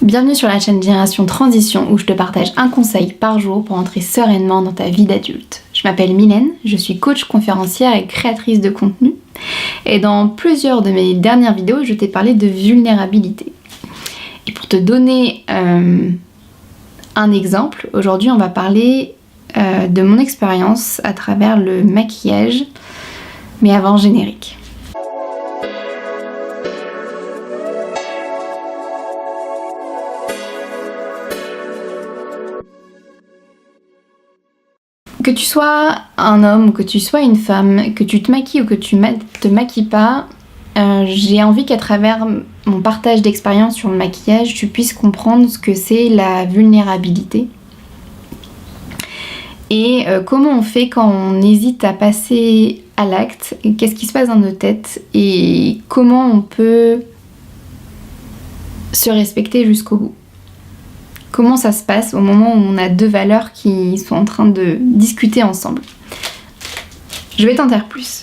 Bienvenue sur la chaîne Génération Transition où je te partage un conseil par jour pour entrer sereinement dans ta vie d'adulte. Je m'appelle Mylène, je suis coach conférencière et créatrice de contenu. Et dans plusieurs de mes dernières vidéos, je t'ai parlé de vulnérabilité. Et pour te donner un exemple, aujourd'hui on va parler de mon expérience à travers le maquillage, mais avant générique. Que tu sois un homme ou que tu sois une femme, que tu te maquilles ou que tu te maquilles pas, j'ai envie qu'à travers mon partage d'expérience sur le maquillage, tu puisses comprendre ce que c'est la vulnérabilité. Et comment on fait quand on hésite à passer à l'acte, qu'est-ce qui se passe dans nos têtes et comment on peut se respecter jusqu'au bout. Comment ça se passe au moment où on a deux valeurs qui sont en train de discuter ensemble. Je vais t'en dire plus.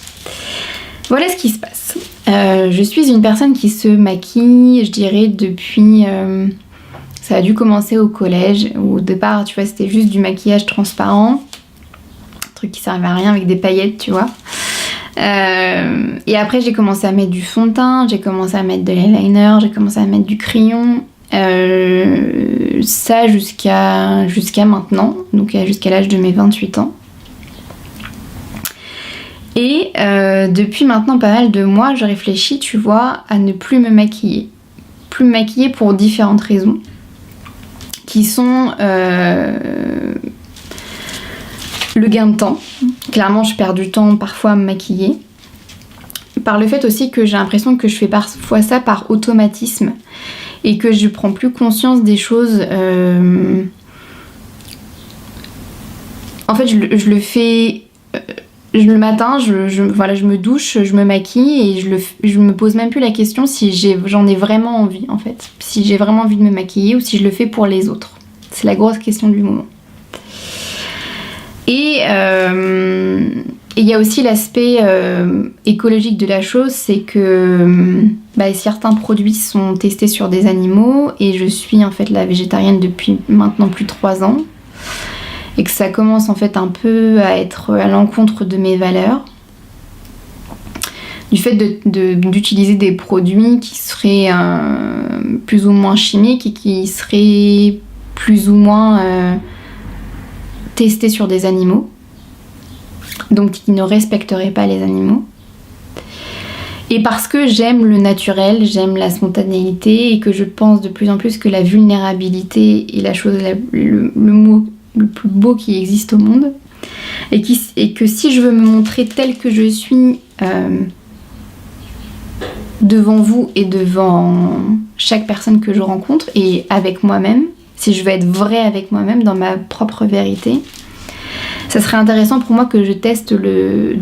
Voilà ce qui se passe. Je suis une personne qui se maquille, je dirais, depuis... ça a dû commencer au collège, où au départ, tu vois, c'était juste du maquillage transparent. Un truc qui servait à rien avec des paillettes, tu vois. Et après, j'ai commencé à mettre du fond de teint, j'ai commencé à mettre de l'eyeliner, j'ai commencé à mettre du crayon. Ça jusqu'à maintenant, donc jusqu'à l'âge de mes 28 ans. Et depuis maintenant pas mal de mois, je réfléchis, tu vois, à ne plus me maquiller. Plus me maquiller pour différentes raisons. Qui sont le gain de temps. Clairement, je perds du temps parfois à me maquiller. Par le fait aussi que j'ai l'impression que je fais parfois ça par automatisme. Et que je prends plus conscience des choses. En fait, je le fais le matin, je me douche, je me maquille et je me pose même plus la question si j'en ai vraiment envie, en fait. Si j'ai vraiment envie de me maquiller ou si je le fais pour les autres. C'est la grosse question du moment. Et il y a aussi l'aspect écologique de la chose, c'est que certains produits sont testés sur des animaux et je suis en fait la végétarienne depuis maintenant plus de 3 ans et que ça commence en fait un peu à être à l'encontre de mes valeurs. Du fait d'utiliser des produits qui seraient plus ou moins chimiques et qui seraient plus ou moins testés sur des animaux. Donc qui ne respecterait pas les animaux. Et parce que j'aime le naturel, j'aime la spontanéité et que je pense de plus en plus que la vulnérabilité est la chose, le mot le plus beau qui existe au monde. Et que si je veux me montrer telle que je suis devant vous et devant chaque personne que je rencontre et avec moi-même, si je veux être vraie avec moi-même dans ma propre vérité, ça serait intéressant pour moi que je teste le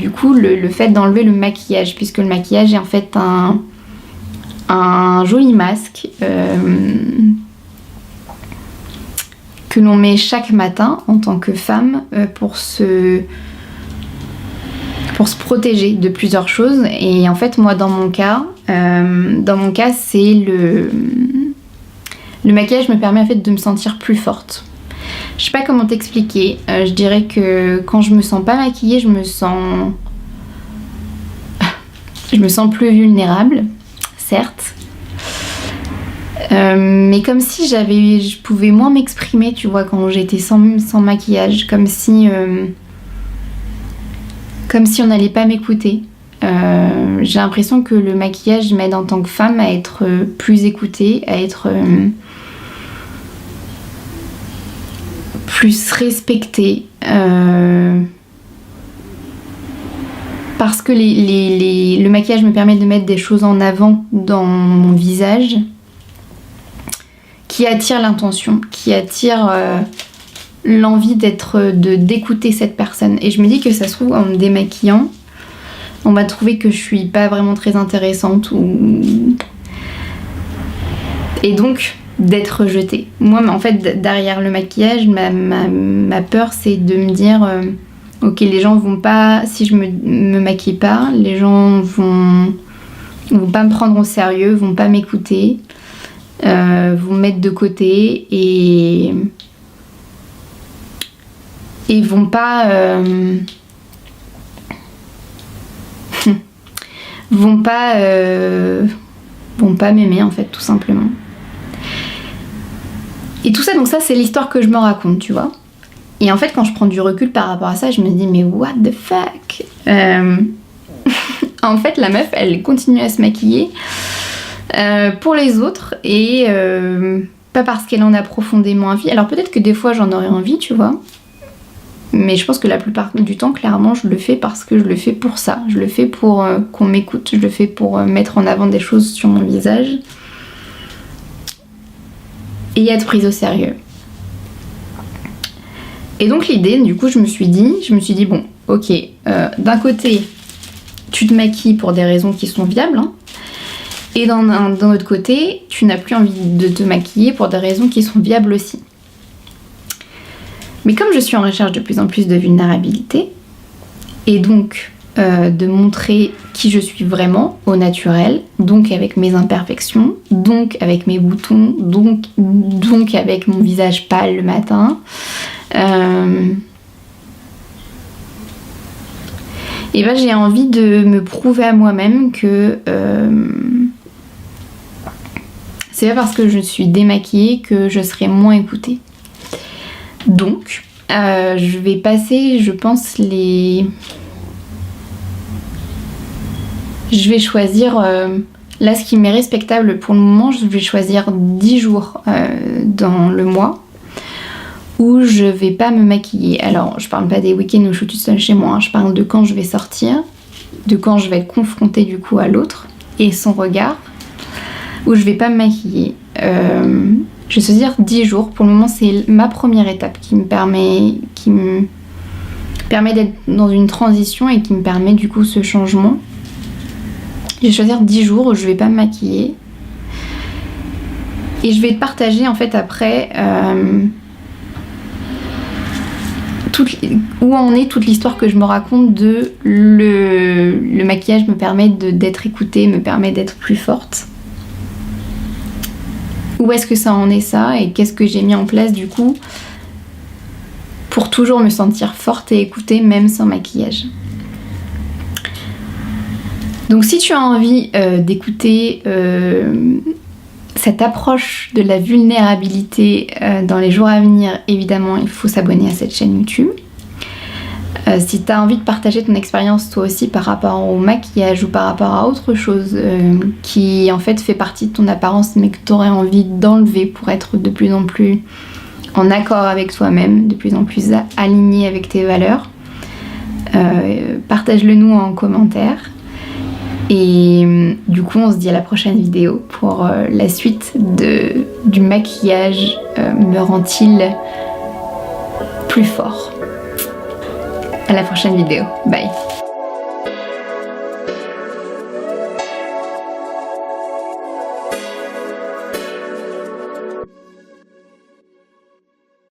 fait d'enlever le maquillage, puisque le maquillage est en fait un joli masque que l'on met chaque matin en tant que femme pour se protéger de plusieurs choses. Et en fait, moi, dans mon cas, c'est le maquillage me permet en fait de me sentir plus forte. Je sais pas comment t'expliquer, je dirais que quand je me sens pas maquillée, je me sens plus vulnérable, certes, mais comme si je pouvais moins m'exprimer, tu vois, quand j'étais sans maquillage, comme si on n'allait pas m'écouter. J'ai l'impression que le maquillage m'aide en tant que femme à être plus écoutée, à être plus respectée, parce que le maquillage me permet de mettre des choses en avant dans mon visage qui attirent l'intention, qui attirent l'envie d'écouter cette personne. Et je me dis que ça se trouve, en me démaquillant, on va trouver que je suis pas vraiment très intéressante et donc d'être rejetée. Moi, en fait, derrière le maquillage, ma peur, c'est de me dire ok, les gens vont pas, si je me maquille pas, les gens vont pas me prendre au sérieux, vont pas m'écouter. vous mettre de côté et vont pas vont pas m'aimer en fait, tout simplement. Et tout ça, donc ça c'est l'histoire que je me raconte, tu vois. Et en fait quand je prends du recul par rapport à ça, je me dis mais what the fuck. En fait la meuf elle continue à se maquiller pour les autres et pas parce qu'elle en a profondément envie. Alors peut-être que des fois j'en aurais envie, tu vois. Mais je pense que la plupart du temps, clairement, je le fais parce que je le fais pour ça. Je le fais pour qu'on m'écoute, je le fais pour mettre en avant des choses sur mon visage. Et être prise au sérieux. Et donc l'idée, du coup, je me suis dit, bon, ok, d'un côté, tu te maquilles pour des raisons qui sont viables, hein, et d'un autre côté, tu n'as plus envie de te maquiller pour des raisons qui sont viables aussi. Mais comme je suis en recherche de plus en plus de vulnérabilité, et donc de montrer qui je suis vraiment au naturel, donc avec mes imperfections, donc avec mes boutons, donc avec mon visage pâle le matin, et ben j'ai envie de me prouver à moi-même que c'est pas parce que je suis démaquillée que je serai moins écoutée. Donc, je vais passer, je pense, je vais choisir, là ce qui m'est respectable pour le moment, je vais choisir 10 jours dans le mois où je vais pas me maquiller. Alors, je parle pas des week-ends où je suis toute seule chez moi, hein, je parle de quand je vais sortir, de quand je vais être confrontée du coup à l'autre et son regard, où je vais pas me maquiller. Je vais choisir 10 jours. Pour le moment, c'est ma première étape qui me permet d'être dans une transition et qui me permet du coup ce changement. Je vais choisir 10 jours où je vais pas me maquiller. Et je vais te partager en fait après où en est toute l'histoire que je me raconte de le maquillage me permet d'être écoutée, me permet d'être plus forte. Où est-ce que ça en est ça et qu'est-ce que j'ai mis en place du coup pour toujours me sentir forte et écoutée même sans maquillage. Donc si tu as envie d'écouter cette approche de la vulnérabilité dans les jours à venir, évidemment il faut s'abonner à cette chaîne YouTube. Si tu as envie de partager ton expérience toi aussi par rapport au maquillage ou par rapport à autre chose qui en fait fait partie de ton apparence mais que tu aurais envie d'enlever pour être de plus en plus en accord avec toi-même, de plus en plus aligné avec tes valeurs, partage-le nous en commentaire. Et du coup on se dit à la prochaine vidéo pour la suite du maquillage. Me rend-il plus fort? À la prochaine vidéo. Bye.